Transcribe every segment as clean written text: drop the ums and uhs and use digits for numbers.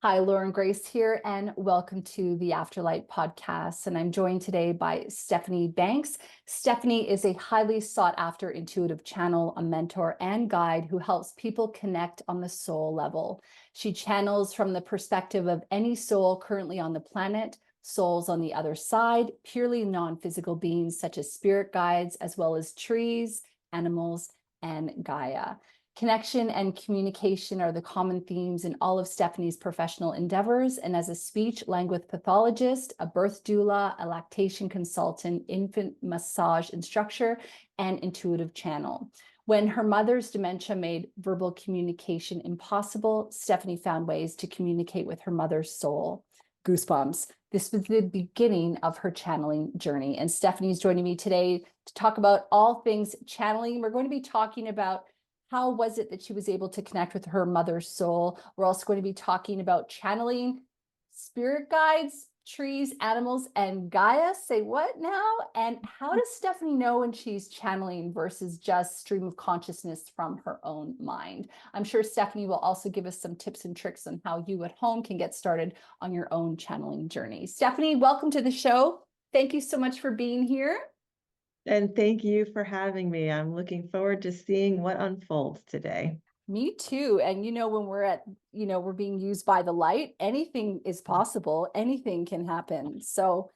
Hi, Lauren Grace here, and welcome to the Afterlight podcast. And I'm joined today by Stephanie Banks. Stephanie is a highly sought after intuitive channel, a mentor and guide who helps people connect on the soul level. She channels from the perspective of any soul currently on the planet, souls on the other side, purely non-physical beings such as spirit guides, as well as trees, animals, and Gaia. Connection and communication are the common themes in all of Stephanie's professional endeavors. And as a speech language pathologist, a birth doula, a lactation consultant, infant massage instructor, and intuitive channel. When her mother's dementia made verbal communication impossible, Stephanie found ways to communicate with her mother's soul. Goosebumps. This was the beginning of her channeling journey. And Stephanie's joining me today to talk about all things channeling. We're going to be talking about how was it that she was able to connect with her mother's soul? We're also going to be talking about channeling spirit guides, trees, animals, and Gaia. Say what now? And how does Stephanie know when she's channeling versus just stream of consciousness from her own mind? I'm sure Stephanie will also give us some tips and tricks on how you at home can get started on your own channeling journey. Stephanie, welcome to the show. Thank you so much for being here. And thank you for having me. I'm looking forward to seeing what unfolds today. Me too. And when we're being used by the light, anything is possible, anything can happen. So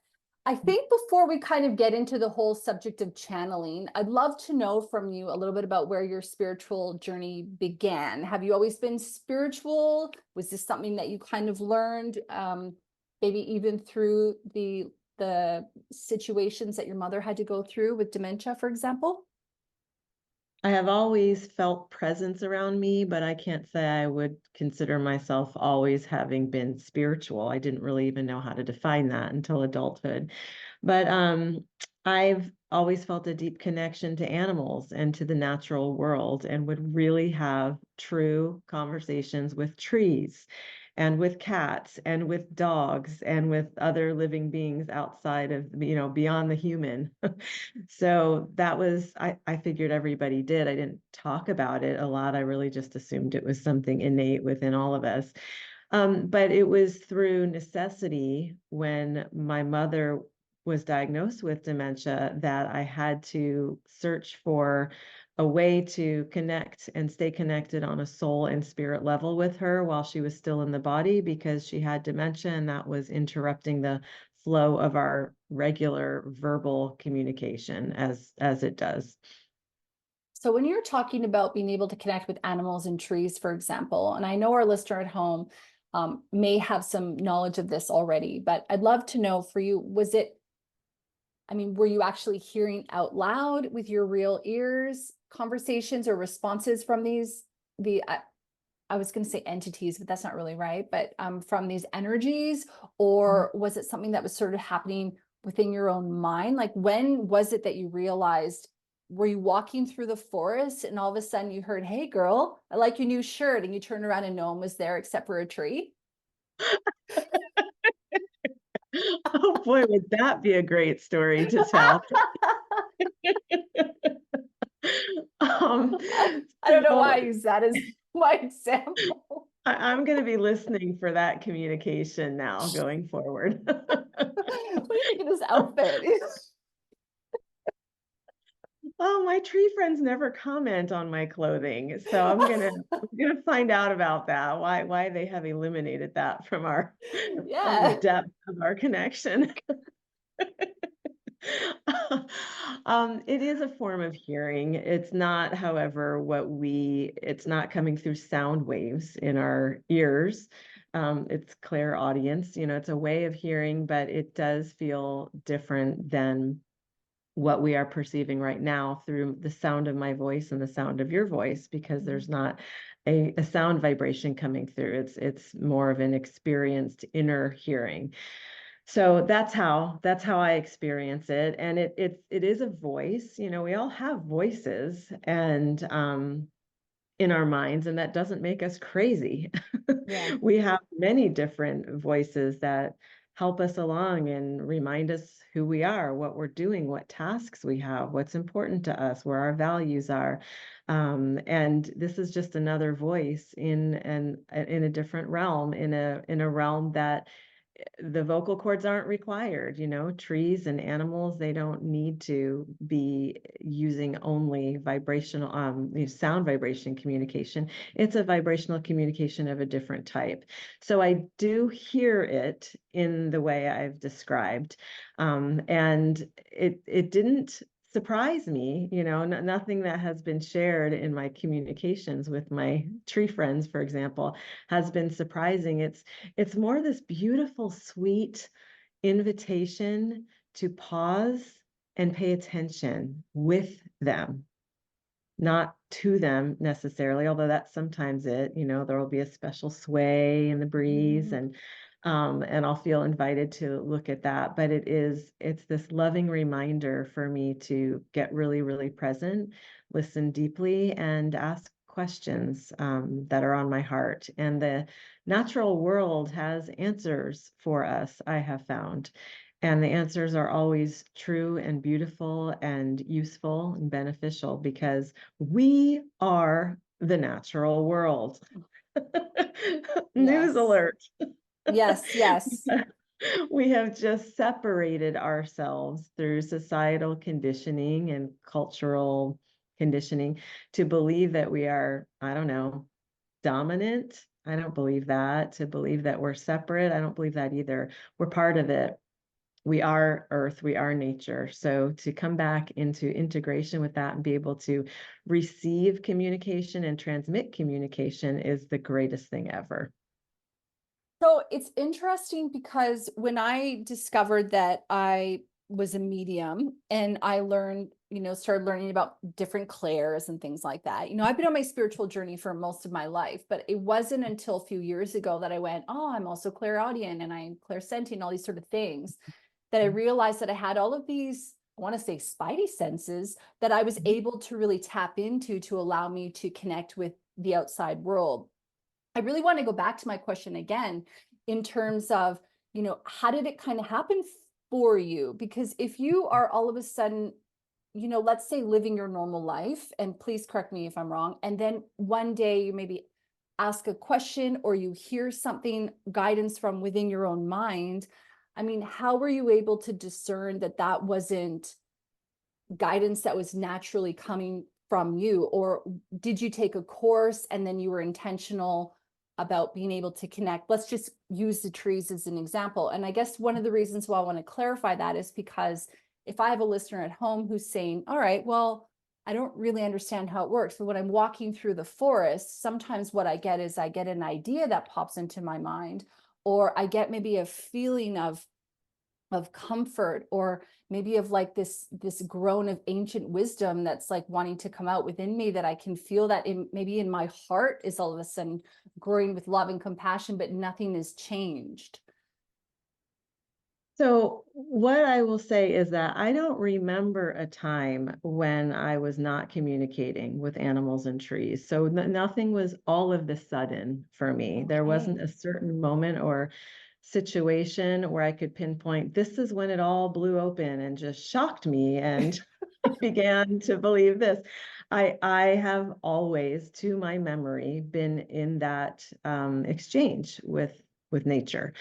I think before we kind of get into the whole subject of channeling, I'd love to know from you a little bit about where your spiritual journey began. Have you always been spiritual? Was this something that you kind of learned, maybe even through the situations that your mother had to go through with dementia, for example? I have always felt presence around me, but I can't say I would consider myself always having been spiritual. I didn't really even know how to define that until adulthood. But I've always felt a deep connection to animals and to the natural world, and would really have true conversations with trees and with cats and with dogs and with other living beings outside of, beyond the human. So that was, I figured everybody did. I didn't talk about it a lot. I really just assumed it was something innate within all of us. But it was through necessity when my mother was diagnosed with dementia that I had to search for a way to connect and stay connected on a soul and spirit level with her while she was still in the body, because she had dementia and that was interrupting the flow of our regular verbal communication as it does. So when you're talking about being able to connect with animals and trees, for example, and I know our listener at home may have some knowledge of this already, but I'd love to know for you, were you actually hearing out loud with your real ears conversations or responses from I was going to say entities, but that's not really right, but from these energies, or was it something that was sort of happening within your own mind? Like, when was it that you realized, were you walking through the forest and all of a sudden you heard, "Hey girl, I like your new shirt," and you turned around and no one was there except for a tree? Oh boy, would that be a great story to tell. Um, I don't know why so I use that as my example. I'm going to be listening for that communication now going forward. What do you think of this outfit? Oh, my tree friends never comment on my clothing, so I'm gonna find out about that. Why they have eliminated that from our from the Yeah. depth of our connection. It is a form of hearing. It's not, however, it's not coming through sound waves in our ears. It's clairaudience, it's a way of hearing, but it does feel different than what we are perceiving right now through the sound of my voice and the sound of your voice, because there's not a sound vibration coming through. It's more of an experienced inner hearing. So that's how I experience it. And it is a voice. We all have voices and in our minds, and that doesn't make us crazy. Yeah. We have many different voices that help us along and remind us who we are, what we're doing, what tasks we have, what's important to us, where our values are. And this is just another voice in a different realm, in a realm that the vocal cords aren't required. Trees and animals, they don't need to be using only vibrational sound vibration communication. It's a vibrational communication of a different type. So I do hear it in the way I've described. And it didn't surprise me, nothing that has been shared in my communications with my tree friends, for example, has been surprising. It's more this beautiful, sweet invitation to pause and pay attention with them, not to them necessarily, although that's sometimes it. There will be a special sway in the breeze, Mhm. and I'll feel invited to look at that. But it's this loving reminder for me to get really, really present, listen deeply, and ask questions that are on my heart. And the natural world has answers for us, I have found. And the answers are always true and beautiful and useful and beneficial because we are the natural world. News Yes. alert. Yes, yes. We have just separated ourselves through societal conditioning and cultural conditioning to believe that we are, I don't know, dominant. I don't believe that. To believe that we're separate, I don't believe that either. We're part of it. We are earth, we are nature. So to come back into integration with that and be able to receive communication and transmit communication is the greatest thing ever. So it's interesting because when I discovered that I was a medium and I learned, started learning about different clairs and things like that. I've been on my spiritual journey for most of my life, but it wasn't until a few years ago that I went, oh, I'm also clairaudient and I'm clairsentient, all these sort of things, that I realized that I had all of these, I want to say spidey senses that I was able to really tap into to allow me to connect with the outside world. I really want to go back to my question again in terms of, how did it kind of happen for you? Because if you are all of a sudden, let's say living your normal life, and please correct me if I'm wrong, and then one day you maybe ask a question or you hear something, guidance from within your own mind. I mean, how were you able to discern that that wasn't guidance that was naturally coming from you? Or did you take a course and then you were intentional about being able to connect? Let's just use the trees as an example. And I guess one of the reasons why I want to clarify that is because if I have a listener at home who's saying, all right, well, I don't really understand how it works. But when I'm walking through the forest, sometimes what I get is I get an idea that pops into my mind, or I get maybe a feeling of comfort, or maybe of like this groan of ancient wisdom that's like wanting to come out within me, that I can feel that maybe in my heart is all of a sudden growing with love and compassion, but nothing has changed. So what I will say is that I don't remember a time when I was not communicating with animals and trees. So nothing was all of the sudden for me. There wasn't Okay. a certain moment or situation where I could pinpoint this is when it all blew open and just shocked me and I began to believe this. I have always, to my memory, been in that exchange with nature.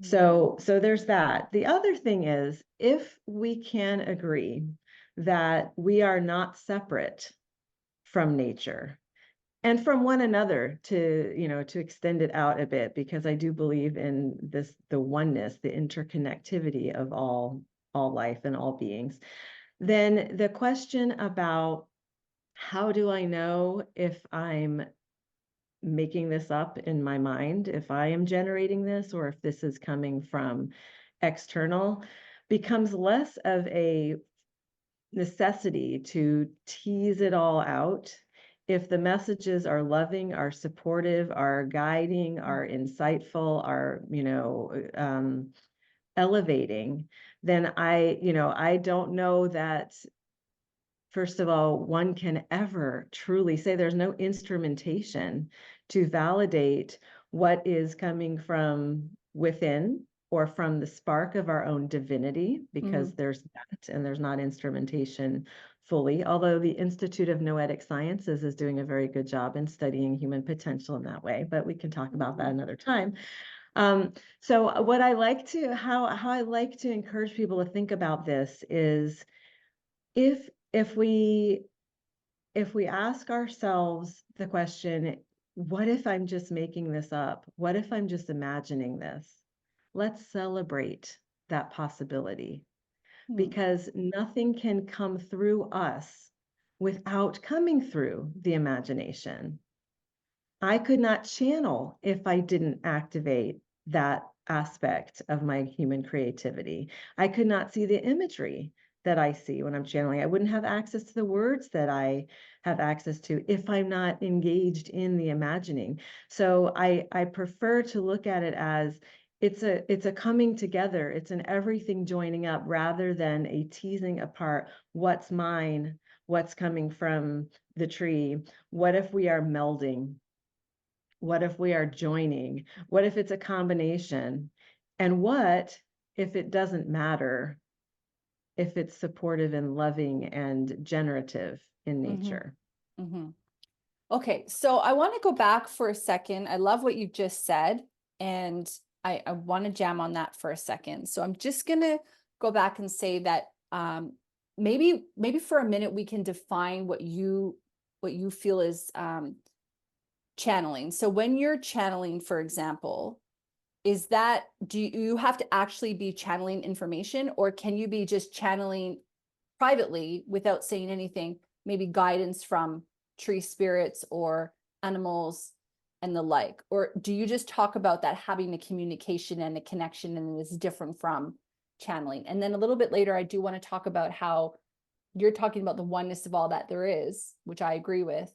Mm. So there's that. The other thing is, if we can agree that we are not separate from nature and from one another, to extend it out a bit, because I do believe in this, the oneness, the interconnectivity of all life and all beings, then the question about how do I know if I'm making this up in my mind, if I am generating this, or if this is coming from external, becomes less of a necessity to tease it all out. If the messages are loving, are supportive, are guiding, are insightful, are, elevating, then I don't know that, first of all, one can ever truly say there's no instrumentation to validate what is coming from within or from the spark of our own divinity, because Mhm. there's that, and there's not instrumentation fully, although the Institute of Noetic Sciences is doing a very good job in studying human potential in that way, but we can talk about that another time. So what I like to, how I like to encourage people to think about this is, if if we if we ask ourselves the question, what if I'm just making this up? What if I'm just imagining this? Let's celebrate that possibility, Mm. because nothing can come through us without coming through the imagination. I could not channel if I didn't activate that aspect of my human creativity. I could not see the imagery that I see when I'm channeling. I wouldn't have access to the words that I have access to if I'm not engaged in the imagining. So I prefer to look at it as it's a coming together. It's an everything joining up, rather than a teasing apart what's mine, what's coming from the tree. What if we are melding? What if we are joining? What if it's a combination? And what if it doesn't matter, if it's supportive and loving and generative in Mhm. nature? Mhm. Okay, so I want to go back for a second. I love what you just said, and I want to jam on that for a second. So I'm just gonna go back and say that maybe for a minute we can define what you feel is channeling. So when you're channeling, for example, is that, do you have to actually be channeling information, or can you be just channeling privately without saying anything, maybe guidance from tree spirits or animals and the like? Or do you just talk about that having a communication and a connection, and it is different from channeling? And then a little bit later, I do want to talk about how you're talking about the oneness of all that there is, which I agree with,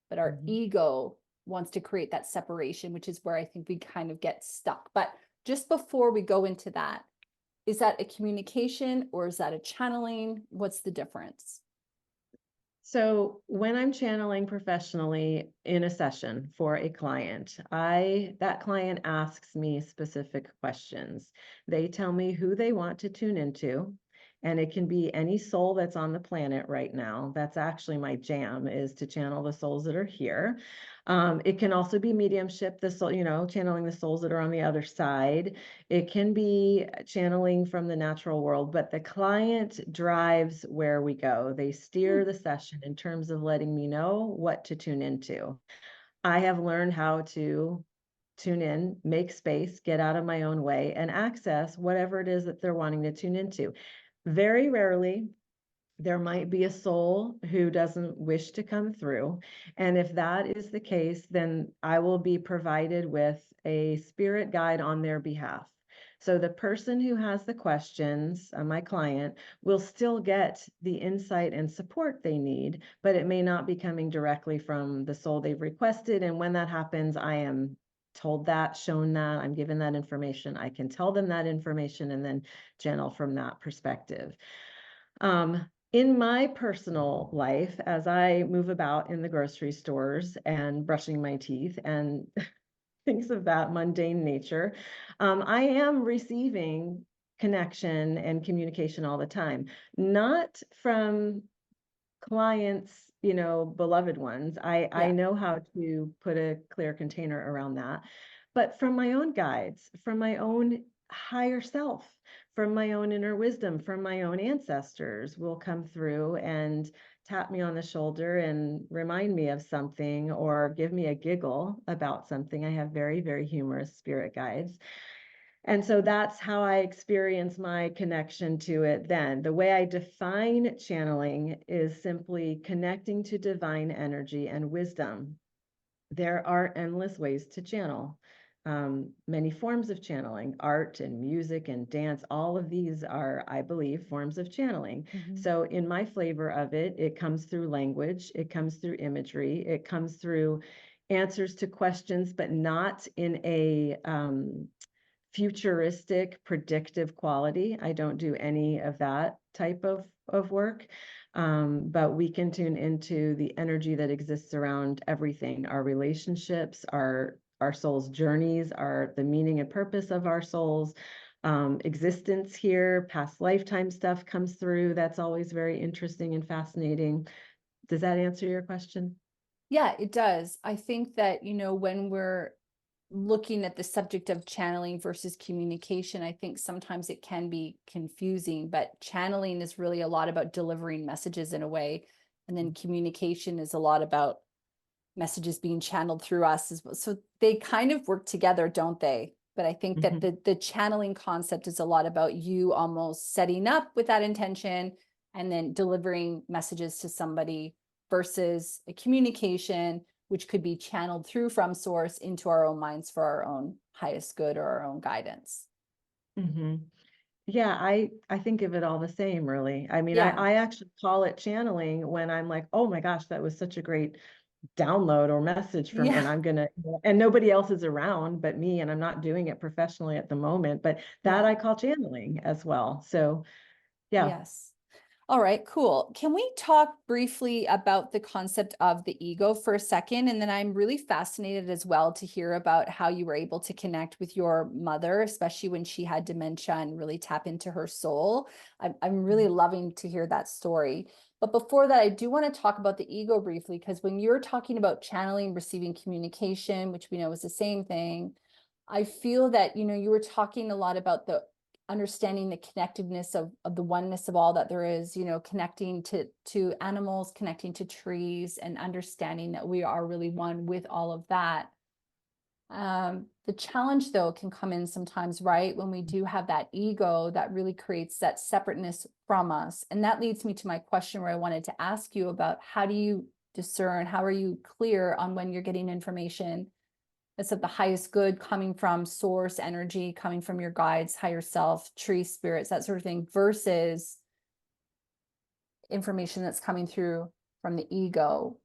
but our Mhm. ego wants to create that separation, which is where I think we kind of get stuck. But just before we go into that, is that a communication or is that a channeling? What's the difference? So when I'm channeling professionally in a session for a client, that client asks me specific questions. They tell me who they want to tune into, and it can be any soul that's on the planet right now. That's actually my jam, is to channel the souls that are here. It can also be mediumship, the soul, channeling the souls that are on the other side. It can be channeling from the natural world, but the client drives where we go. They Hmm. steer the session in terms of letting me know what to tune into. I have learned how to tune in, make space, get out of my own way, and access whatever it is that they're wanting to tune into. Very rarely, there might be a soul who doesn't wish to come through. And if that is the case, then I will be provided with a spirit guide on their behalf. So the person who has the questions, my client, will still get the insight and support they need, but it may not be coming directly from the soul they've requested. And when that happens, I am told that, shown that, I'm given that information. I can tell them that information and then channel from that perspective. In my personal life, as I move about in the grocery stores and brushing my teeth and things of that mundane nature, I am receiving connection and communication all the time, not from clients, beloved ones. I Yeah. know how to put a clear container around that, but from my own guides, from my own higher self, from my own inner wisdom, from my own ancestors will come through and tap me on the shoulder and remind me of something, or give me a giggle about something. I have very, very humorous spirit guides. And so that's how I experience my connection to it then. The way I define channeling is simply connecting to divine energy and wisdom. There are endless ways to channel. Many forms of channeling, art and music and dance, all of these are, I believe, forms of channeling. Mhm. So in my flavor of it, it comes through language, it comes through imagery, it comes through answers to questions, but not in a futuristic, predictive quality. I don't do any of that type of work. But we can tune into the energy that exists around everything, our relationships, our soul's journeys, the meaning and purpose of our souls, existence here. Past lifetime stuff comes through. That's always very interesting and fascinating. Does that answer your question? Yeah, it does. I think that, when we're looking at the subject of channeling versus communication, I think sometimes it can be confusing, but channeling is really a lot about delivering messages in a way. And then communication is a lot about messages being channeled through us as well. So they kind of work together, don't they? But I think that Mhm. the channeling concept is a lot about you almost setting up with that intention and then delivering messages to somebody versus a communication, which could be channeled through from source into our own minds for our own highest good or our own guidance. Mhm. Yeah, I think of it all the same, really. I mean, Yeah. I actually call it channeling when I'm like, oh my gosh, that was such a great download or message from, Yeah. and I'm gonna, and nobody else is around but me, and I'm not doing it professionally at the moment, but that Yeah. I call channeling as well. So yeah. Yes. All right, cool. Can we talk briefly about the concept of the ego for a second? And then I'm really fascinated as well to hear about how you were able to connect with your mother, especially when she had dementia, and really tap into her soul. I'm really loving to hear that story. But before that, I do want to talk about the ego briefly, because when you're talking about channeling, receiving communication, which we know is the same thing, I feel that, you were talking a lot about the understanding the connectedness of the oneness of all that there is, connecting to animals, connecting to trees, and understanding that we are really one with all of that. The challenge though can come in sometimes, right? When we do have that ego that really creates that separateness from us. And that leads me to my question where I wanted to ask you about how do you discern, how are you clear on when you're getting information that's of the highest good coming from source energy, coming from your guides, higher self, tree spirits, that sort of thing, versus information that's coming through from the ego?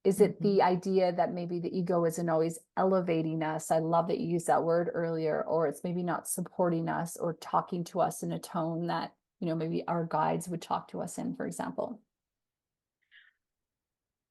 Is it Mhm. the idea that maybe the ego isn't always elevating us? I love that you used that word earlier, or it's maybe not supporting us or talking to us in a tone that, maybe our guides would talk to us in, for example.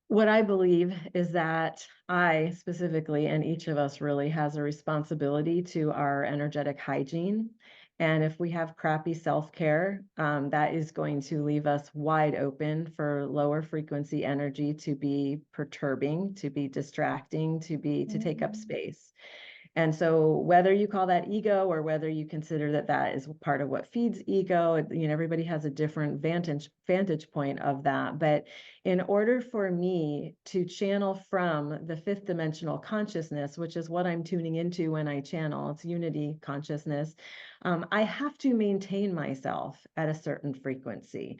What I believe is that I specifically, and each of us really has a responsibility to our energetic hygiene. And if we have crappy self-care, that is going to leave us wide open for lower frequency energy to be perturbing, to be distracting, to take up Mm. space. And so whether you call that ego or whether you consider that that is part of what feeds ego, everybody has a different vantage point of that. But in order for me to channel from the fifth dimensional consciousness, which is what I'm tuning into when I channel, it's unity consciousness, I have to maintain myself at a certain frequency.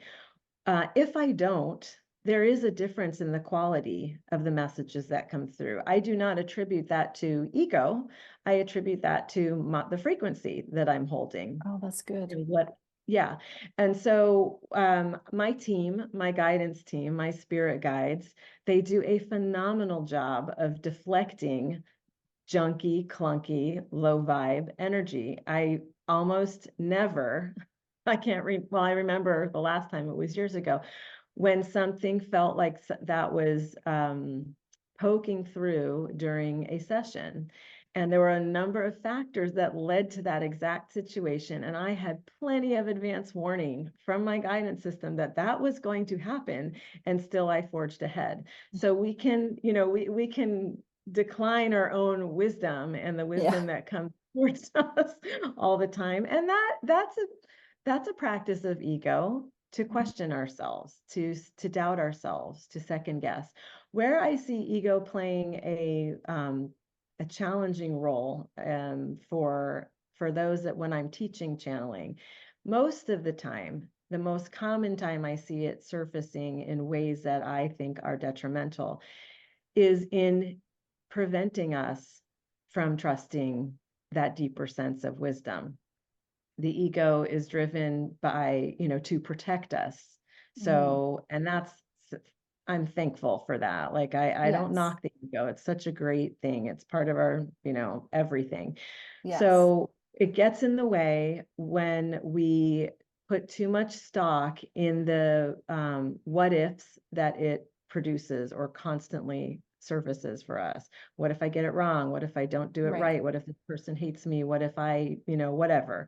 If I don't, there is a difference in the quality of the messages that come through. I do not attribute that to ego. I attribute that to the frequency that I'm holding. Oh, that's good. And yeah. And so my team, my guidance team, my spirit guides, they do a phenomenal job of deflecting junky, clunky, low vibe energy. I almost never, well, I remember the last time, it was years ago, when something felt like that was poking through during a session. And there were a number of factors that led to that exact situation. And I had plenty of advance warning from my guidance system that that was going to happen. And still I forged ahead. So we can, we can decline our own wisdom and the Yeah. wisdom that comes towards us all the time. And that's a practice of ego, to question ourselves, to doubt ourselves, to second guess. Where I see ego playing a challenging role for those that when I'm teaching channeling, most of the time, the most common time I see it surfacing in ways that I think are detrimental is in preventing us from trusting that deeper sense of wisdom. The ego is driven by, to protect us. Mm. So, and I'm thankful for that. Like, I don't Yes. knock the ego. It's such a great thing. It's part of our, everything. Yes. So it gets in the way when we put too much stock in the what ifs that it produces or constantly surfaces for us. What if I get it wrong? What if I don't do it Right. right? What if this person hates me? What if I, whatever.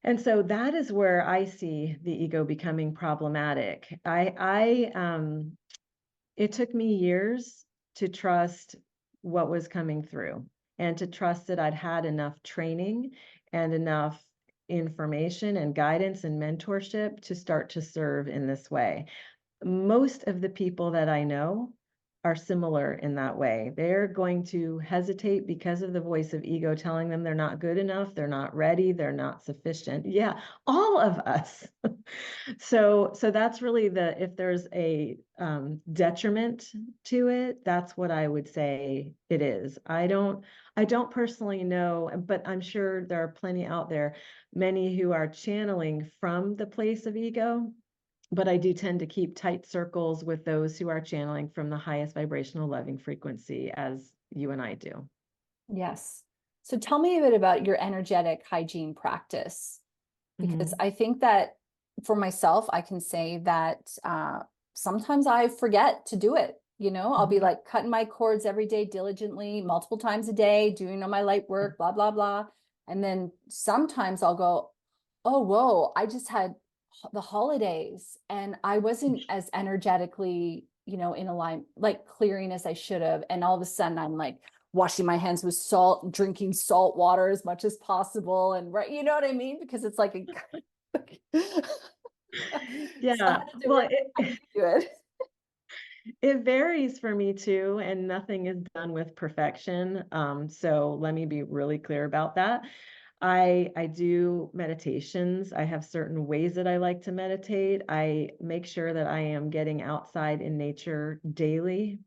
And so that is where I see the ego becoming problematic. It took me years to trust what was coming through and to trust that I'd had enough training and enough information and guidance and mentorship to start to serve in this way. Most of the people that I know are similar in that way. They're going to hesitate because of the voice of ego telling them they're not good enough, they're not ready, they're not sufficient. Yeah, all of us. So that's really if there's a detriment to it, that's what I would say it is. I don't personally know, but I'm sure there are plenty out there, many who are channeling from the place of ego, but I do tend to keep tight circles with those who are channeling from the highest vibrational loving frequency, as you and I do. Yes. So tell me a bit about your energetic hygiene practice, because Mhm. I think that for myself, I can say that sometimes I forget to do it. I'll be Mhm. like cutting my cords every day diligently, multiple times a day, doing all my light work, blah, blah, blah. And then sometimes I'll go, oh, whoa, I just had the holidays and I wasn't as energetically, in alignment, like clearing as I should have. And all of a sudden I'm like washing my hands with salt, drinking salt water as much as possible. And right, you know what I mean? Because it's like so how Yeah, does it well, work? How do you do it? it varies for me too, and nothing is done with perfection. So let me be really clear about that. I do meditations. I have certain ways that I like to meditate. I make sure that I am getting outside in nature daily,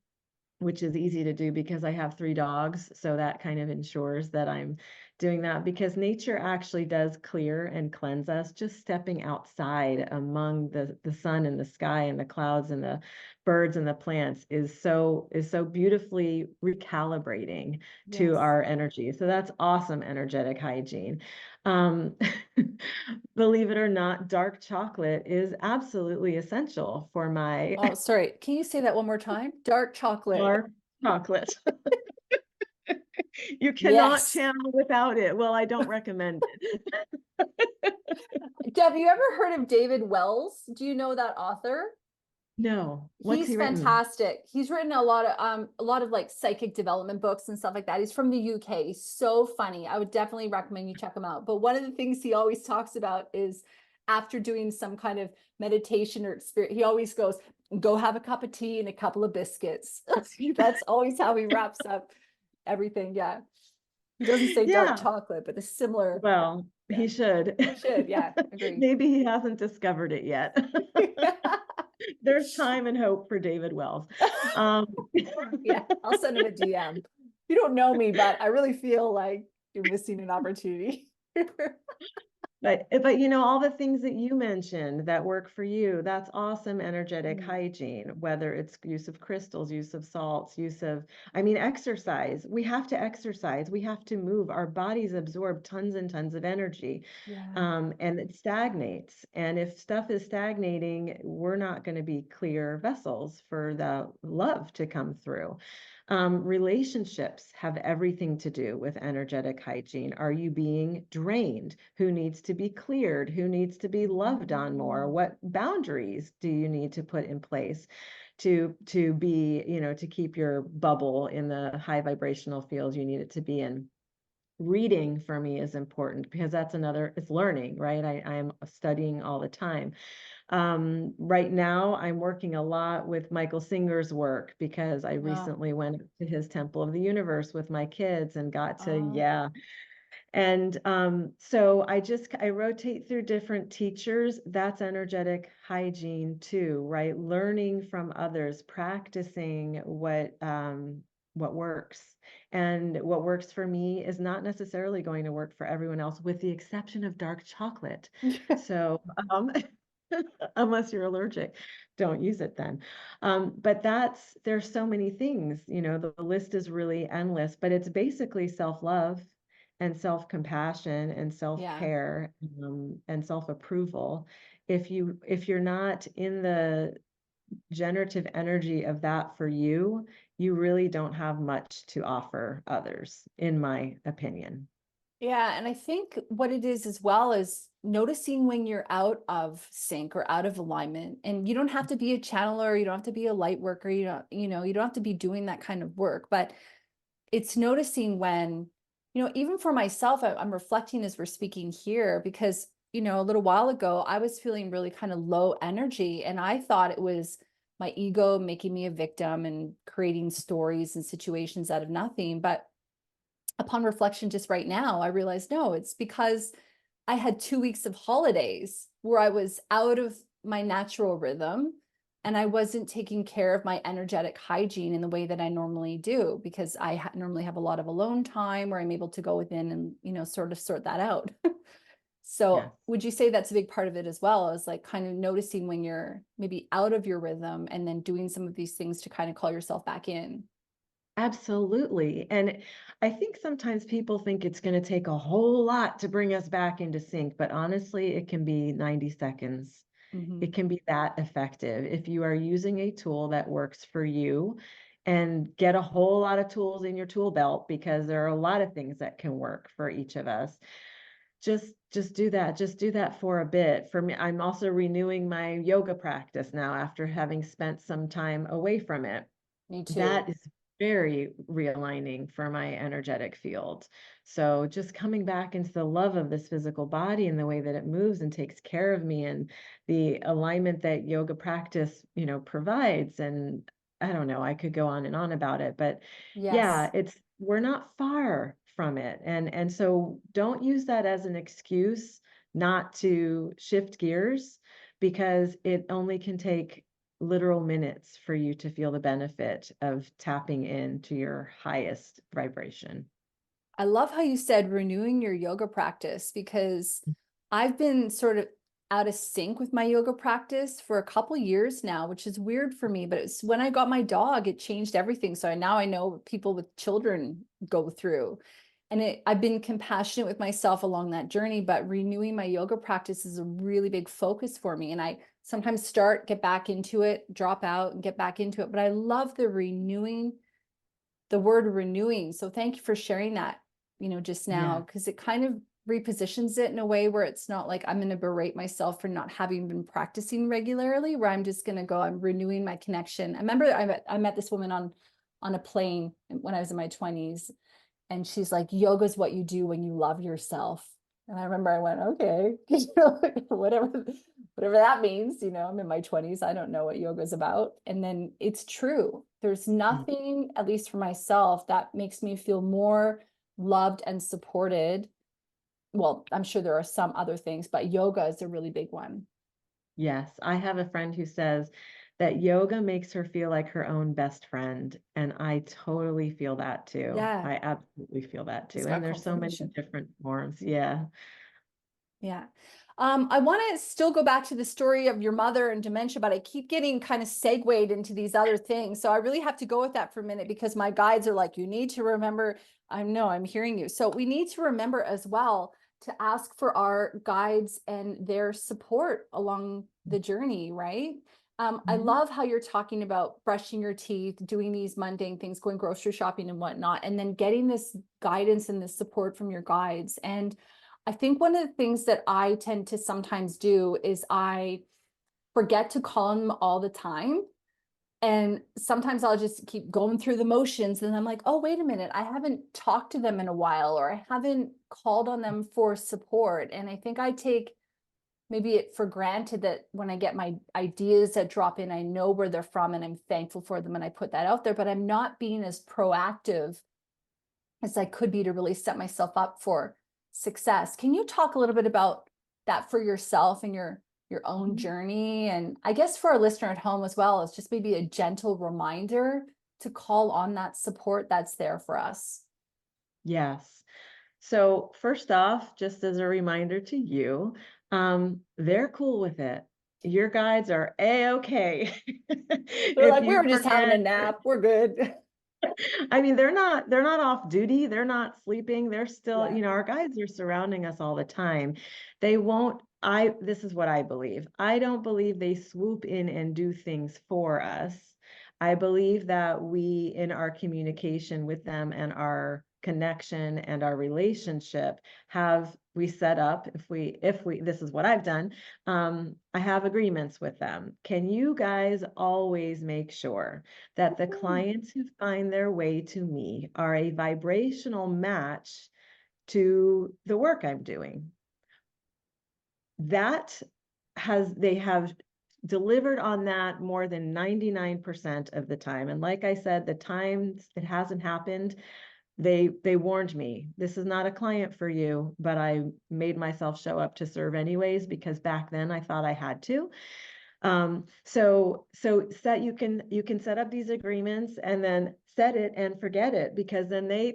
which is easy to do because I have 3 dogs, so that kind of ensures that I'm doing that, because nature actually does clear and cleanse us. Just stepping outside among the sun and the sky and the clouds and the birds and the plants is so beautifully recalibrating to Yes. our energy. So that's awesome energetic hygiene. Um, believe it or not, dark chocolate is absolutely essential for my Oh, sorry. Can you say that one more time? Dark chocolate. dark chocolate. You cannot Yes. channel without it. Well, I don't recommend it. Have you ever heard of David Wells? Do you know that author? No. What's He's he written? fantastic. He's written a lot of like psychic development books and stuff like that. He's from the UK. He's so funny. I would definitely recommend you check him out. But one of the things he always talks about is after doing some kind of meditation or experience, he always goes, go have a cup of tea and a couple of biscuits. That's always how he wraps up everything. Yeah. He doesn't say dark Yeah. chocolate, but a similar, Well, yeah. he should. He should. Yeah, agree. Maybe he hasn't discovered it yet. There's time and hope for David Wells. Um, Yeah, I'll send him a DM. You don't know me, but I really feel like you're missing an opportunity. but all the things that you mentioned that work for you, that's awesome energetic Mm, hygiene, whether it's use of crystals, use of salts, I mean, exercise. We have to exercise. We have to move. Our bodies absorb tons and tons of energy, yeah. and it stagnates. And if stuff is stagnating, we're not going to be clear vessels for the love to come through. Relationships have everything to do with energetic hygiene. Are you being drained? Who needs to be cleared? Who needs to be loved on more? What boundaries do you need to put in place to be, to keep your bubble in the high vibrational field you need it to be in? Reading for me is important because it's learning, right? I am studying all the time. Right now, I'm working a lot with Michael Singer's work because I Oh, recently went to his Temple of the Universe with my kids and got to, oh, yeah. And so I rotate through different teachers. That's energetic hygiene too, right? Learning from others, practicing what works. And what works for me is not necessarily going to work for everyone else, with the exception of dark chocolate. So unless you're allergic, don't use it then. But there's so many things, the list is really endless, but it's basically self-love and self-compassion and yeah. self-care, and self-approval. If you're not in the generative energy of that for you, you really don't have much to offer others, in my opinion. Yeah. And I think what it is as well is noticing when you're out of sync or out of alignment. And you don't have to be a channeler, you don't have to be a light worker, you don't have to be doing that kind of work, but it's noticing when, even for myself, I'm reflecting as we're speaking here, because, a little while ago, I was feeling really kind of low energy, and I thought it was my ego making me a victim and creating stories and situations out of nothing. But upon reflection, just right now, I realized, no, it's because I had 2 weeks of holidays where I was out of my natural rhythm, and I wasn't taking care of my energetic hygiene in the way that I normally do, because I normally have a lot of alone time where I'm able to go within and, sort of sort that out. Yes. So would you say that's a big part of it as well, is like kind of noticing when you're maybe out of your rhythm and then doing some of these things to kind of call yourself back in? Absolutely. And I think sometimes people think it's going to take a whole lot to bring us back into sync, but honestly, it can be 90 seconds. It Mhm. can be that effective if you are using a tool that works for you, and get a whole lot of tools in your tool belt, because there are a lot of things that can work for each of us. Just do that. Just do that for a bit. For me, I'm also renewing my yoga practice now after having spent some time away from it. Me too. That is very realigning for my energetic field. So just coming back into the love of this physical body and the way that it moves and takes care of me, and the alignment that yoga practice, provides. And I don't know, I could go on and on about it, but yeah, Yes. we're not far from it. And so don't use that as an excuse not to shift gears, because it only can take literal minutes for you to feel the benefit of tapping into your highest vibration. I love how you said renewing your yoga practice, because I've been sort of out of sync with my yoga practice for a couple years now, which is weird for me. But it's when I got my dog, it changed everything. So now I know what people with children go through. And I've been compassionate with myself along that journey, but renewing my yoga practice is a really big focus for me. And I sometimes get back into it, drop out and get back into it. But I love the word renewing. So thank you for sharing that, just now, Yeah. because it kind of repositions it in a way where it's not like I'm going to berate myself for not having been practicing regularly, where I'm just going to go, I'm renewing my connection. I remember I met this woman on a plane when I was in my 20s, and she's like, yoga's what you do when you love yourself. And I remember I went, okay, whatever that means, I'm in my 20s. I don't know what yoga is about. And then it's true. There's Mm. nothing, at least for myself, that makes me feel more loved and supported. Well, I'm sure there are some other things, but yoga is a really big one. Yes. I have a friend who says that yoga makes her feel like her own best friend. And I totally feel that too. Yeah, I absolutely feel that it's too. And got there's so many confirmation. different forms. Yeah. Yeah. I want to still go back to the story of your mother and dementia, but I keep getting kind of segued into these other things. So I really have to go with that for a minute, because my guides are like, you need to remember. I know I'm hearing you. So we need to remember as well to ask for our guides and their support along the journey, right? I Mhm. love how you're talking about brushing your teeth, doing these mundane things, going grocery shopping and whatnot, and then getting this guidance and this support from your guides. And I think one of the things that I tend to sometimes do is I forget to call them all the time. And sometimes I'll just keep going through the motions. And I'm like, oh, wait a minute. I haven't talked to them in a while, or I haven't called on them for support. And I think I take maybe it for granted that when I get my ideas that drop in, I know where they're from and I'm thankful for them and I put that out there, but I'm not being as proactive as I could be to really set myself up for success. Can you talk a little bit about that for yourself and your own Mhm. journey? And I guess for our listener at home as well, it's just maybe a gentle reminder to call on that support that's there for us. Yes. So first off, just as a reminder to you, they're cool with it. Your guides are a-okay. They're If like, we you were just having a forget, nap. We're good. I mean, they're not off duty. They're not sleeping. They're still, Yeah. our guides are surrounding us all the time. They won't, this is what I believe. I don't believe they swoop in and do things for us. I believe that we, in our communication with them and our connection and our relationship, have we set up, if we this is what I've done, I have agreements with them. Can you guys always make sure that the Mhm. clients who find their way to me are a vibrational match to the work I'm doing? That they have delivered on that more than 99% of the time. And like I said, the times it hasn't happened, they warned me, this is not a client for you, but I made myself show up to serve anyways, because back then I thought I had to. So set you can set up these agreements and then set it and forget it, because then they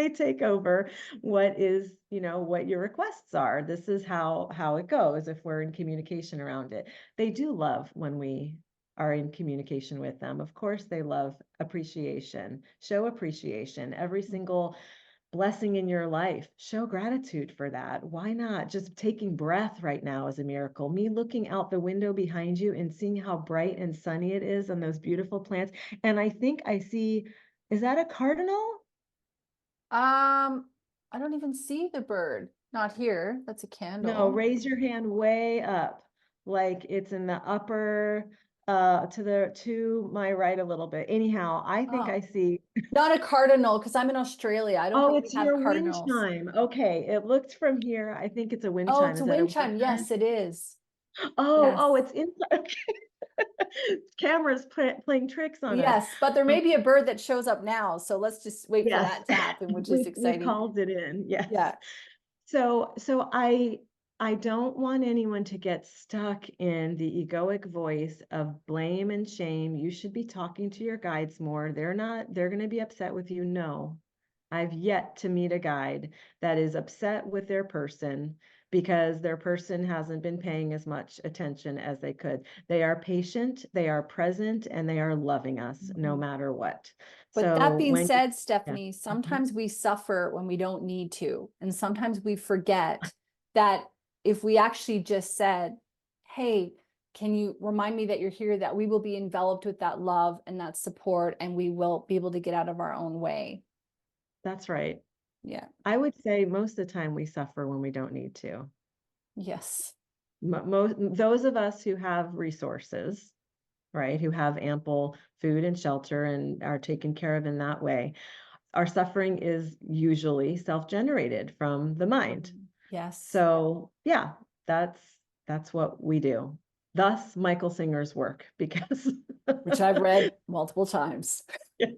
take over what is, what your requests are. This is how it goes if we're in communication around it. They do love when we are in communication with them. Of course, they love appreciation. Show appreciation. Every single blessing in your life, show gratitude for that. Why not? Just taking breath right now is a miracle. Me looking out the window behind you and seeing how bright and sunny it is on those beautiful plants. And I think I see, is that a cardinal? I don't even see the bird. Not here. That's a No, candle. raise your hand way up, like it's in the upper, to my right a little bit. Anyhow, I think I Oh, see. not a cardinal because I'm in Australia. I don't Oh, think we it's have your wind cardinals. chime. Okay, it looked from here. I think it's a wind Oh, chime. it's a Is that a wind wind chime. chime? Yes, it is. Yes. Oh, it's inside. Okay. Camera's playing tricks on us. Yes, but there Um, may be a bird that shows up now. So let's just wait for yes, that to happen, which is we've exciting. called it in. Yes. Yeah. So I don't want anyone to get stuck in the egoic voice of blame and shame. You should be talking to your guides more. They're going to be upset with you. No. I've yet to meet a guide that is upset with their person because their person hasn't been paying as much attention as they could. They are patient, they are present, and they are loving us no Mhm. matter what. But that So being when said, yeah. Stephanie, Mhm. sometimes we suffer when we don't need to. And sometimes we forget that if we actually just said, hey, can you remind me that you're here, that we will be enveloped with that love and that support, and we will be able to get out of our own way. That's right. Yeah. I would say most of the time we suffer when we don't need to. Yes. Those of us who have resources, right, who have ample food and shelter and are taken care of in that way, our suffering is usually self-generated from the mind. Yes. So yeah, that's that's what we do. Thus, Michael Singer's work, because Which I've read multiple times. yeah,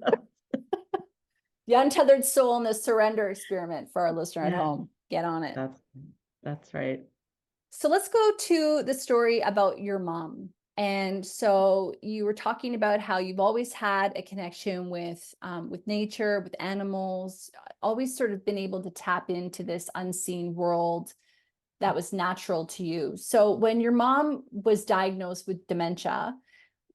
The Untethered Soul and the Surrender Experiment for our listener at yeah, home. Get on it. that's that's right. So let's go to the story about your mom. And so you were talking about how you've always had a connection with nature, with animals, always sort of been able to tap into this unseen world that was natural to you. So when your mom was diagnosed with dementia,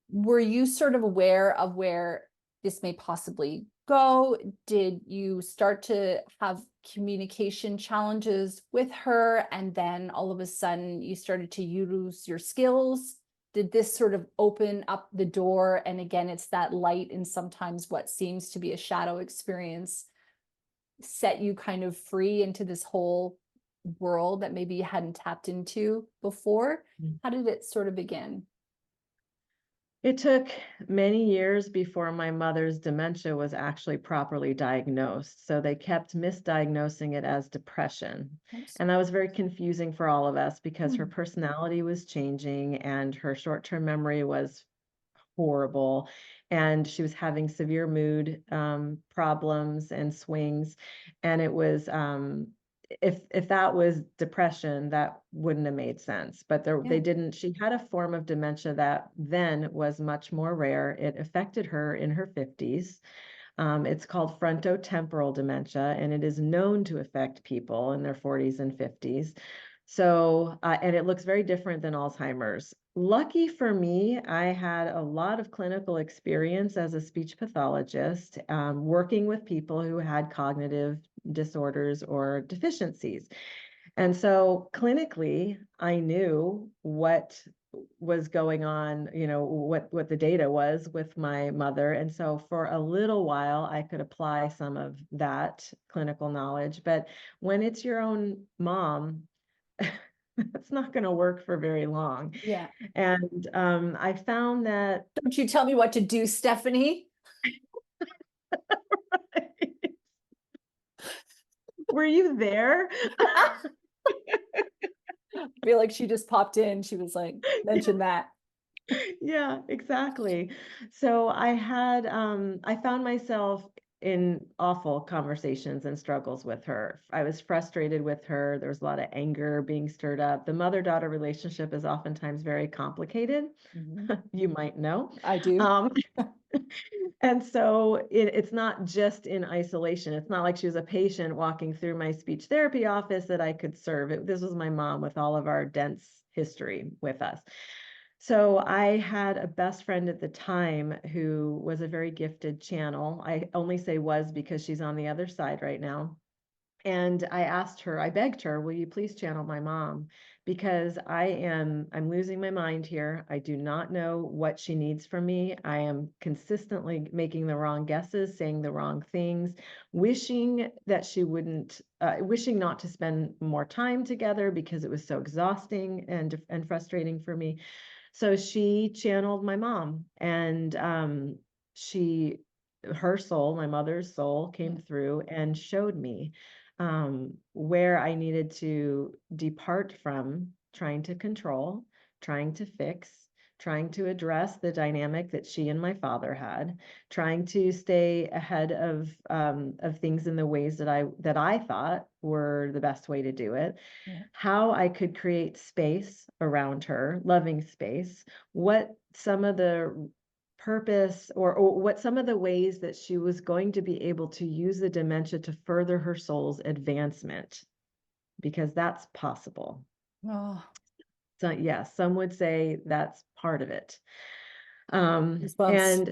were you sort of aware of where this may possibly go? Did you start to have communication challenges with her, and then all of a sudden you started to use your skills? Did this sort of open up the door? And again, it's that light in sometimes what seems to be a shadow experience set you kind of free into this whole world that maybe you hadn't tapped into before? How did it sort of begin? It took many years before my mother's dementia was actually properly diagnosed. So they kept misdiagnosing it as depression. And that was very confusing for all of us because her Hmm. personality was changing and her short-term memory was horrible. And she was having severe mood problems and swings. And it was, if that was depression, that wouldn't have made sense. But Yeah. they didn't. She had a form of dementia that then was much more rare. It affected her in her 50s. It's called frontotemporal dementia, and it is known to affect people in their 40s and 50s. So, and it looks very different than Alzheimer's. Lucky for me, I had a lot of clinical experience as a speech pathologist, working with people who had cognitive disorders or deficiencies. And so clinically, I knew what was going on, what the data was with my mother. And so for a little while, I could apply some of that clinical knowledge. But when it's your own mom, that's not going to work for very long. Yeah. And I found that. Don't you tell me what to do, Stephanie. Were you there? I feel like she just popped in. She was like, mention that. Yeah, exactly. So I found myself in awful conversations and struggles with her. I was frustrated with her. There was a lot of anger being stirred up. The mother-daughter relationship is oftentimes very complicated. Mhm. You might know. I do. Um, and so it's not just in isolation. It's not like she was a patient walking through my speech therapy office that I could serve. This was my mom with all of our dense history with us. So I had a best friend at the time who was a very gifted channel. I only say was because she's on the other side right now. And I begged her, will you please channel my mom? Because I'm losing my mind here. I do not know what she needs from me. I am consistently making the wrong guesses, saying the wrong things, wishing that she wouldn't, wishing not to spend more time together because it was so exhausting and frustrating for me. So she channeled my mom, and her soul, my mother's soul, came through and showed me where I needed to depart from trying to control, trying to fix, trying to address the dynamic that she and my father had, trying to stay ahead of things in the ways that I thought were the best way to do it, Yeah. how I could create space around her, loving space, what some of the purpose or what some of the ways that she was going to be able to use the dementia to further her soul's advancement, because that's possible. Oh, So yes, some would say that's part of it. goosebumps. And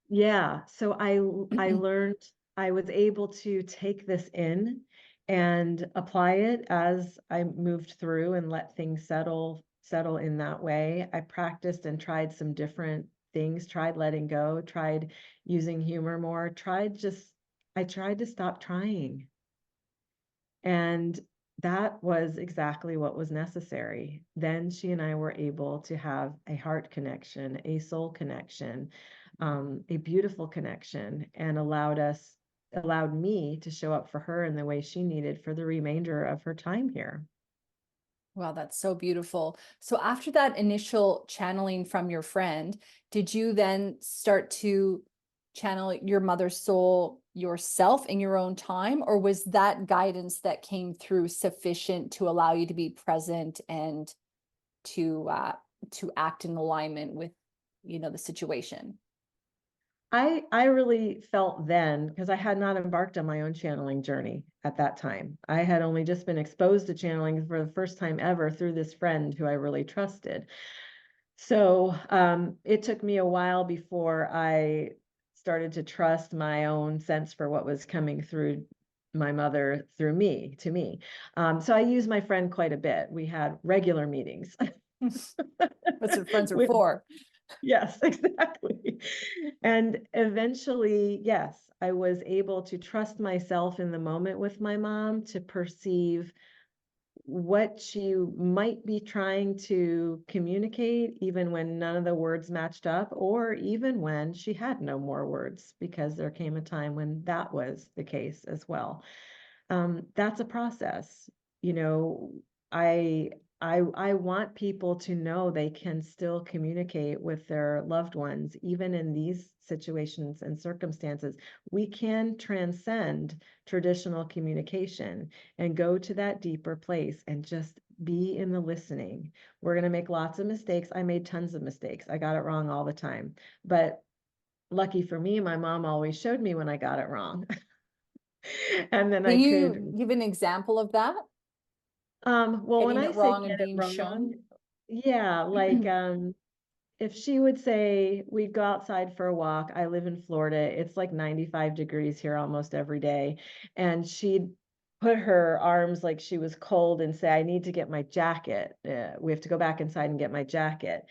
yeah, so I learned, I was able to take this in and apply it as I moved through and let things settle in that way. I practiced and tried some different things, tried letting go, tried using humor more, I tried to stop trying. And that was exactly what was necessary. Then she and I were able to have a heart connection, a soul connection, a beautiful connection, and allowed me to show up for her in the way she needed for the remainder of her time here. Wow, that's so beautiful. So after that initial channeling from your friend, did you then start to channel your mother's soul yourself in your own time, or was that guidance that came through sufficient to allow you to be present and to act in alignment with, the situation? I really felt then, because I had not embarked on my own channeling journey at that time. I had only just been exposed to channeling for the first time ever through this friend who I really trusted. So it took me a while before I started to trust my own sense for what was coming through my mother through me to me. So I used my friend quite a bit. We had regular meetings. That's what friends are with for. Yes, exactly. And eventually, yes, I was able to trust myself in the moment with my mom to perceive what she might be trying to communicate, even when none of the words matched up, or even when she had no more words, because there came a time when that was the case as well. That's a process. You know, I I want people to know they can still communicate with their loved ones, even in these situations and circumstances. We can transcend traditional communication and go to that deeper place and just be in the listening. We're going to make lots of mistakes. I made tons of mistakes. I got it wrong all the time. But lucky for me, my mom always showed me when I got it wrong. And then I Can could, you give an example of that? well, when Getting I it say wrong and get it being wrong, shown? yeah, like if she would say we'd go outside for a walk. I live in Florida. It's like 95 degrees here almost every day. And she'd put her arms like she was cold and say, "I need to get my jacket. We have to go back inside and get my jacket."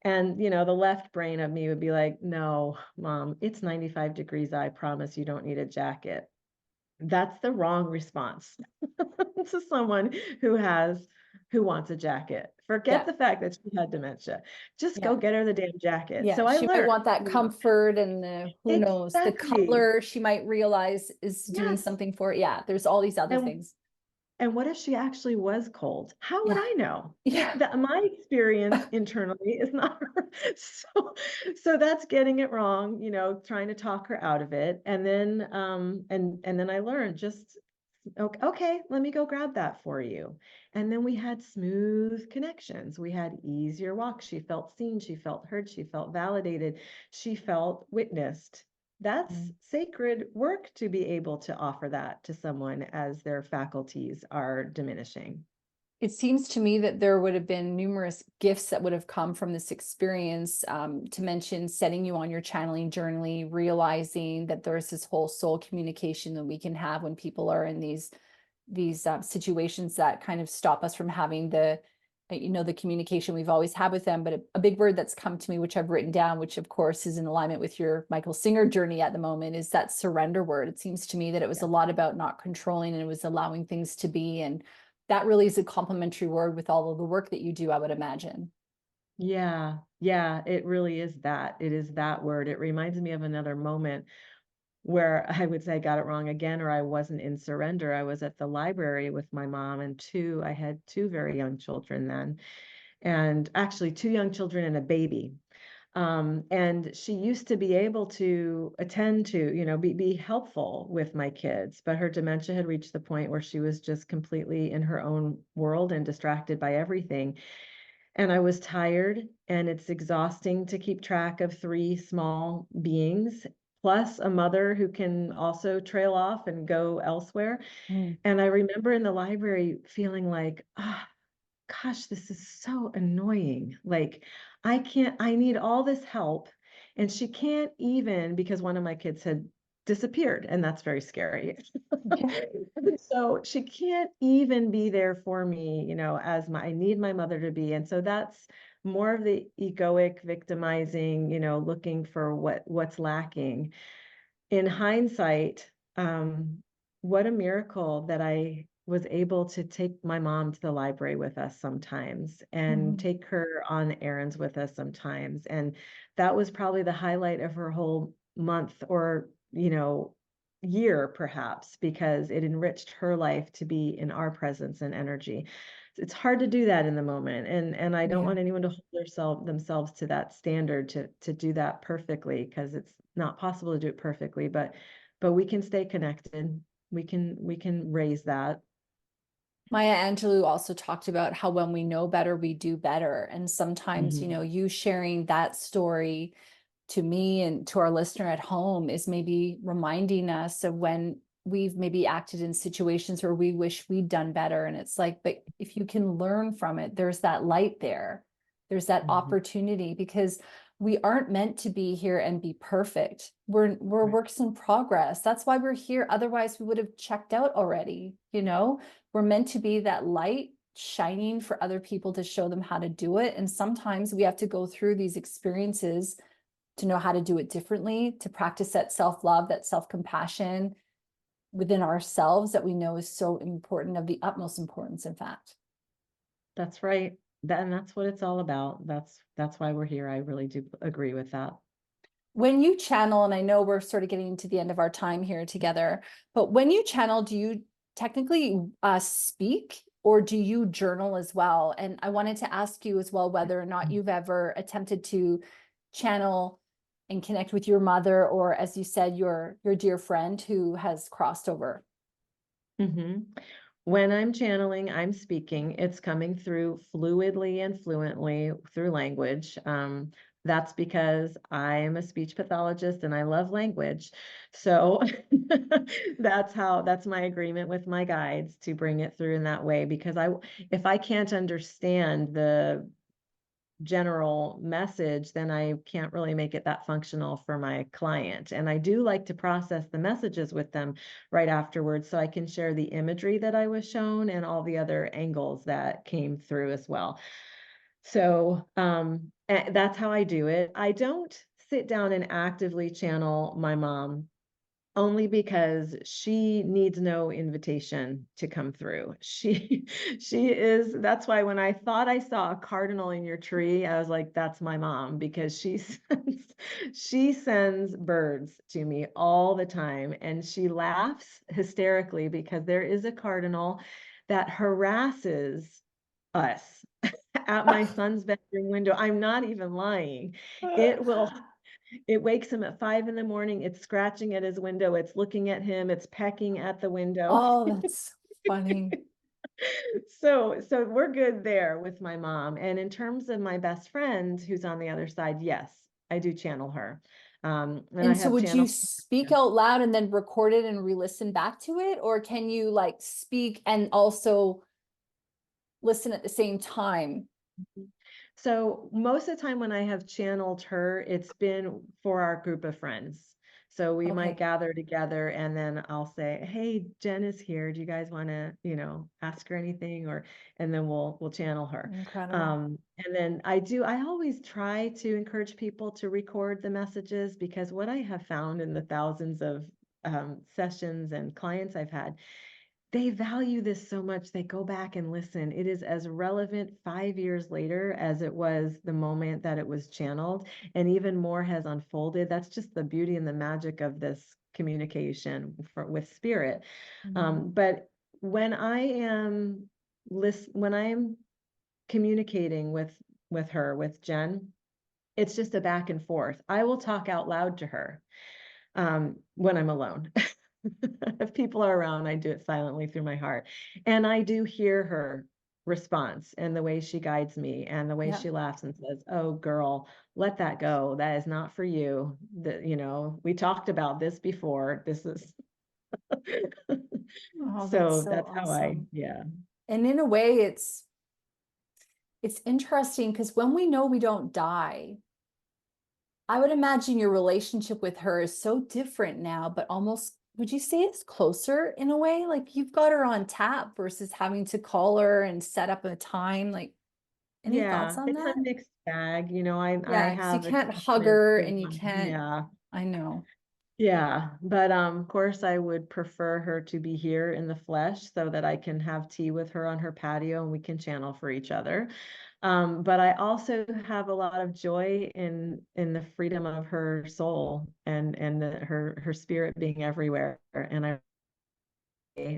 And, the left brain of me would be like, "No, mom, it's 95 degrees. I promise you don't need a jacket." That's the wrong response to someone who wants a jacket. Forget Yeah. the fact that she had dementia. Just Yeah. go get her the damn jacket. Yeah, So I she might learned, want that comfort and the, who knows, the exactly. color she might realize is doing Yes. something for it. Yeah, there's all these other And things. And what if she actually was cold? How would Yeah. I know? Yeah. That my experience internally is not her. So that's getting it wrong, trying to talk her out of it. And then and then I learned just okay, let me go grab that for you. And then we had smooth connections. We had easier walks. She felt seen, she felt heard, she felt validated, she felt witnessed. That's Mm. sacred work to be able to offer that to someone as their faculties are diminishing. It seems to me that there would have been numerous gifts that would have come from this experience, to mention setting you on your channeling journey, realizing that there's this whole soul communication that we can have when people are in these situations that kind of stop us from having the communication we've always had with them. But a big word that's come to me, which I've written down, which of course is in alignment with your Michael Singer journey at the moment, is that surrender word. It seems to me that it was a Yeah. lot about not controlling, and it was allowing things to be. And that really is a complementary word with all of the work that you do, I would imagine. Yeah, yeah, it really is that. It is that word. It reminds me of another moment where I would say I got it wrong again, or I wasn't in surrender. I was at the library with my mom and I had two very young children then, and actually two young children and a baby. And she used to be able to attend to, be helpful with my kids, but her dementia had reached the point where she was just completely in her own world and distracted by everything. And I was tired, and it's exhausting to keep track of three small beings, plus a mother who can also trail off and go elsewhere. Mm. And I remember in the library feeling like, ah, gosh, this is so annoying. Like, I need all this help. And she can't even, because one of my kids had disappeared, and that's very scary. Yeah. So she can't even be there for me, as I need my mother to be. And so that's more of the egoic victimizing, looking for what's lacking. In hindsight, what a miracle that I was able to take my mom to the library with us sometimes and Mhm. take her on errands with us sometimes. And that was probably the highlight of her whole month, or, year perhaps, because it enriched her life to be in our presence and energy. It's hard to do that in the moment, and I don't Yeah. want anyone to hold themselves to that standard to do that perfectly, because it's not possible to do it perfectly, but we can stay connected. We can raise that. Maya Angelou also talked about how when we know better, we do better. And sometimes, Mhm. you sharing that story to me and to our listener at home is maybe reminding us of when we've maybe acted in situations where we wish we'd done better. And it's like, but if you can learn from it, there's that light there. There's that Mhm. opportunity, because we aren't meant to be here and be perfect. We're Right. works in progress. That's why we're here. Otherwise, we would have checked out already. We're meant to be that light shining for other people to show them how to do it. And sometimes we have to go through these experiences to know how to do it differently, to practice that self-love, that self-compassion within ourselves that we know is so important, of the utmost importance, in fact. That's right. And that's what it's all about. That's why we're here. I really do agree with that. When you channel, and I know we're sort of getting to the end of our time here together, but when you channel, do you technically speak, or do you journal as well? And I wanted to ask you as well whether or not you've ever attempted to channel and connect with your mother, or as you said, your dear friend who has crossed over. Mhm. When I'm channeling, I'm speaking. It's coming through fluidly and fluently through language. That's because I am a speech pathologist and I love language. So that's my agreement with my guides to bring it through in that way. Because if I can't understand general message, then I can't really make it that functional for my client. And I do like to process the messages with them right afterwards so I can share the imagery that I was shown and all the other angles that came through as well. So that's how I do it. I don't sit down and actively channel my mom only because she needs no invitation to come through. She is that's why when I thought I saw a cardinal in your tree, I was like, that's my mom because she sends birds to me all the time and she laughs hysterically because there is a cardinal that harasses us at my son's bedroom window. I'm not even lying. It will it wakes him at 5 in the morning, it's scratching at his window, it's looking at him, it's pecking at the window. Oh, that's funny. So we're good there with my mom, and in terms of my best friend who's on the other side, yes, I do channel her. And I And so have would you channel. speak out loud and then record it and re-listen back to it? Or can you like speak and also listen at the same time? So most of the time when I have channeled her, it's been for our group of friends. So we might Okay, gather together and then I'll say, "Hey, Jen is here. Do you guys want to, ask her anything?" Or and then we'll channel her. incredible. And then I always try to encourage people to record the messages because what I have found in the thousands of sessions and clients I've had, they value this so much, they go back and listen. It is as relevant 5 years later as it was the moment that it was channeled, and even more has unfolded. That's just the beauty and the magic of this communication with spirit. Mhm. But when I am when I'm communicating with her, with Jen, it's just a back and forth. I will talk out loud to her when I'm alone. If people are around, I do it silently through my heart. And I do hear her response and the way she guides me and the way Yeah. she laughs and says, "Oh, girl, let that go. That is not for you. We talked about this before. This is." Oh, that's So so that's how awesome. yeah. And in a way, it's interesting because when we know we don't die, I would imagine your relationship with her is so different now, but almost, would you say it's closer in a way? Like you've got her on tap versus having to call her and set up a time. Like, any thoughts Yeah, on it's a that? mixed bag. I Yeah, because you have can't hug attachments her to and you my, can't, yeah. I know. Yeah, but of course I would prefer her to be here in the flesh so that I can have tea with her on her patio and we can channel for each other. But I also have a lot of joy in the freedom of her soul and her spirit being everywhere. And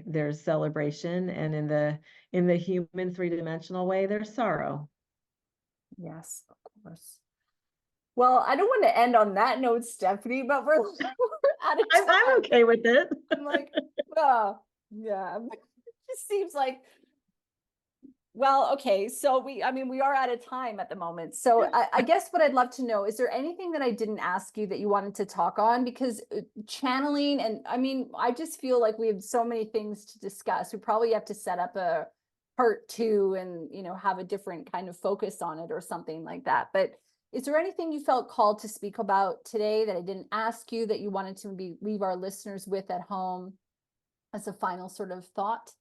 there's celebration, and in the human three-dimensional way, there's sorrow. Yes, of course. Well, I don't want to end on that note, Stephanie, but we're, we're out of I'm time. okay with it. I'm like, oh, yeah. It just seems like, well, okay. So I mean, we are out of time at the moment. So I guess what I'd love to know, is there anything that I didn't ask you that you wanted to talk on? Because channeling, and I mean, I just feel like we have so many things to discuss. We probably have to set up a part two and, have a different kind of focus on it or something like that. But is there anything you felt called to speak about today that I didn't ask you that you wanted to maybe leave our listeners with at home as a final sort of thought?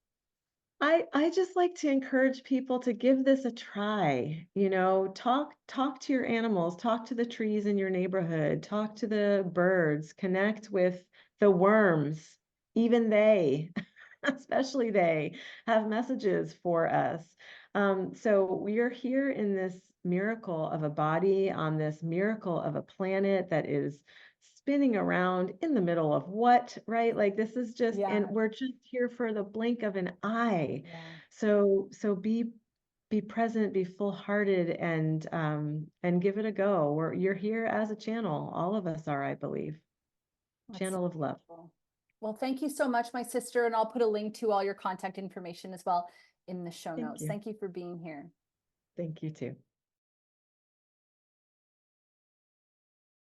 I just like to encourage people to give this a try. Talk to your animals, talk to the trees in your neighborhood, talk to the birds, connect with the worms. Even they, especially they, have messages for us. So we are here in this miracle of a body, on this miracle of a planet that is spinning around in the middle of what, right? Like this is just, and Yeah, we're just here for the blink of an eye. yeah. So be present, be full-hearted, and give it a go. You're here as a channel. All of us are, I believe. That's so Channel of love. beautiful. Well, thank you so much, my sister, and I'll put a link to all your contact information as well in the show Thank notes. you. Thank you for being here. Thank you too.